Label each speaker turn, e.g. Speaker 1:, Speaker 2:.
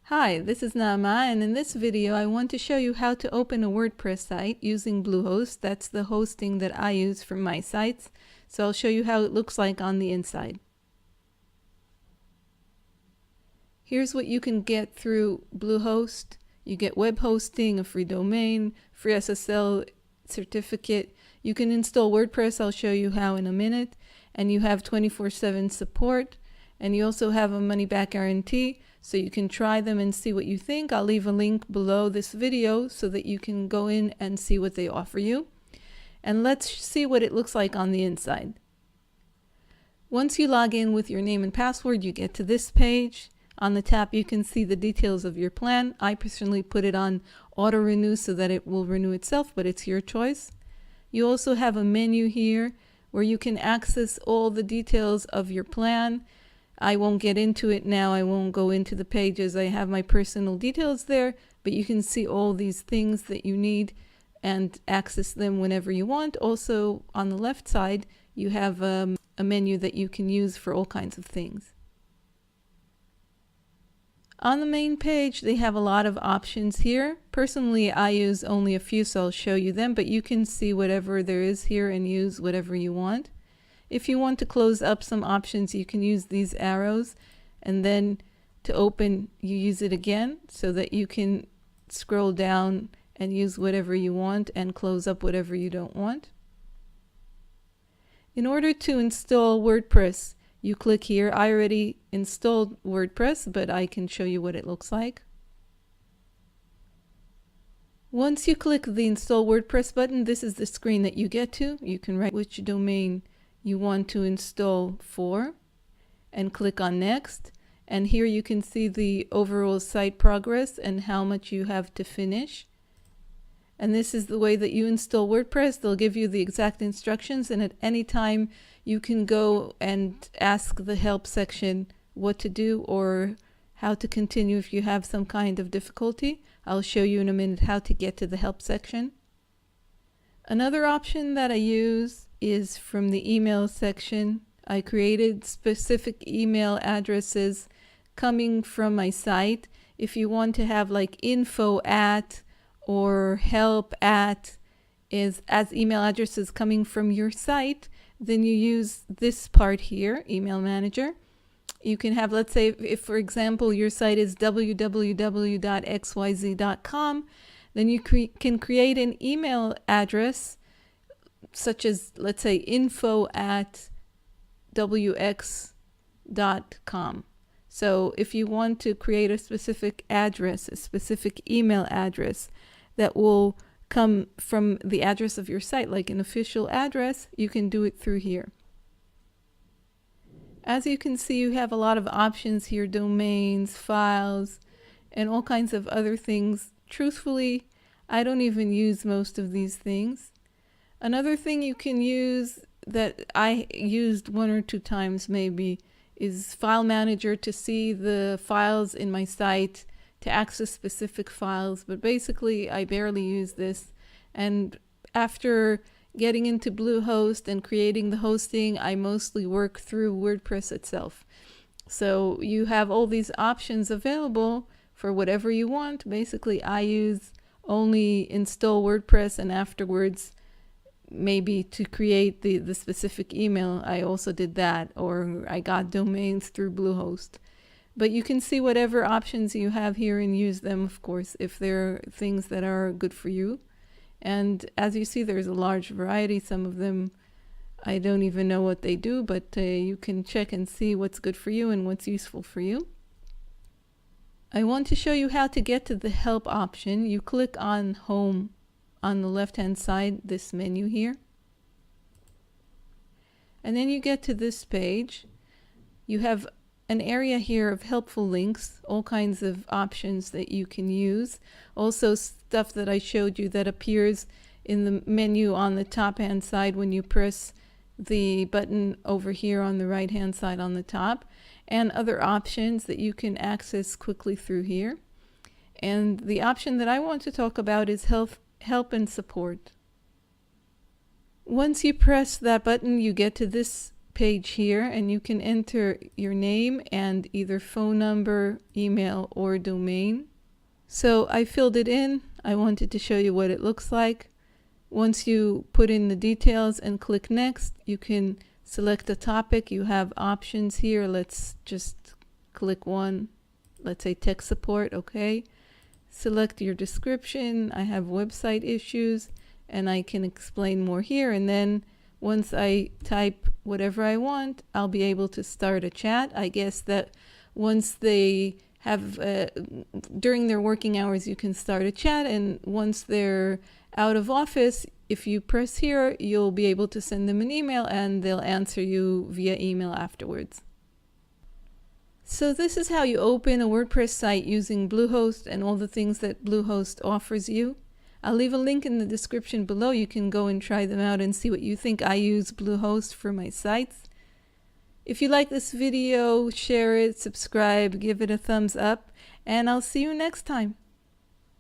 Speaker 1: Hi, this is Naama, and in this video I want to show you how to open a WordPress site using Bluehost. That's the hosting that I use for my sites. So I'll show you how it looks like on the inside. Here's what you can get through Bluehost. You get web hosting, a free domain, free SSL certificate. You can install WordPress. I'll show you how in a minute. And you have 24/7 support. And you also have a money-back guarantee, so you can try them and see what you think. I'll leave a link below this video so that you can go in and see what they offer you. And let's see what it looks like on the inside. Once you log in with your name and password, you get to this page. On the top, you can see the details of your plan. I personally put it on auto renew so that it will renew itself, but it's your choice. You also have a menu here where you can access all the details of your plan. I won't get into it now. I won't go into the pages. I have my personal details there, but you can see all these things that you need and access them whenever you want. Also, on the left side, you have a menu that you can use for all kinds of things. On the main page, they have a lot of options here. Personally, I use only a few, so I'll show you them, but you can see whatever there is here and use whatever you want. If you want to close up some options, you can use these arrows, and then to open, you use it again so that you can scroll down and use whatever you want and close up whatever you don't want. In order to install WordPress, you click here. I already installed WordPress, but I can show you what it looks like. Once you click the Install WordPress button, this is the screen that you get to. You can write which domain you want to install for and click on Next. And here you can see the overall site progress and how much you have to finish. And this is the way that you install WordPress. They'll give you the exact instructions, and at any time you can go and ask the help section what to do or how to continue if you have some kind of difficulty. I'll show you in a minute how to get to the help section. Another option that I use is from the email section. I created specific email addresses coming from my site. If you want to have like info@ or help@ as email addresses coming from your site, then you use this part here, Email Manager. You can have, let's say, if for example your site is www.xyz.com, then you can create an email address such as, let's say, info@wx.com. So if you want to create a specific address, a specific email address that will come from the address of your site, like an official address, you can do it through here. As you can see, you have a lot of options here, domains, files, and all kinds of other things. Truthfully, I don't even use most of these things. Another thing you can use that I used one or two times maybe is File Manager to see the files in my site, to access specific files, but basically I barely use this. And after getting into Bluehost and creating the hosting, I mostly work through WordPress itself. So you have all these options available for whatever you want. Basically, I use only install WordPress, and afterwards maybe to create the specific email, I also did that, or I got domains through Bluehost. But you can see whatever options you have here and use them, of course, if there are things that are good for you. And as you see, there's a large variety. Some of them I don't even know what they do, but you can check and see what's good for you and what's useful for you. I want to show you how to get to the help option. You click on Home on the left-hand side, this menu here. And then you get to this page. You have an area here of helpful links, all kinds of options that you can use. Also stuff that I showed you that appears in the menu on the top-hand side when you press the button over here on the right-hand side on the top, and other options that you can access quickly through here. And the option that I want to talk about is help and support. Once you press that button, you get to this page here, and you can enter your name and either phone number, email, or domain. So I filled it in. I wanted to show you what it looks like. Once you put in the details and click next, you can select a topic. You have options here. Let's just click one. Let's say tech support. Okay. Select your description. I have website issues, and I can explain more here. And then once I type whatever I want, I'll be able to start a chat. I guess that once they have, during their working hours, you can start a chat. And once they're out of office, if you press here, you'll be able to send them an email and they'll answer you via email afterwards. So this is how you open a WordPress site using Bluehost and all the things that Bluehost offers you. I'll leave a link in the description below. You can go and try them out and see what you think. I use Bluehost for my sites. If you like this video, share it, subscribe, give it a thumbs up, and I'll see you next time.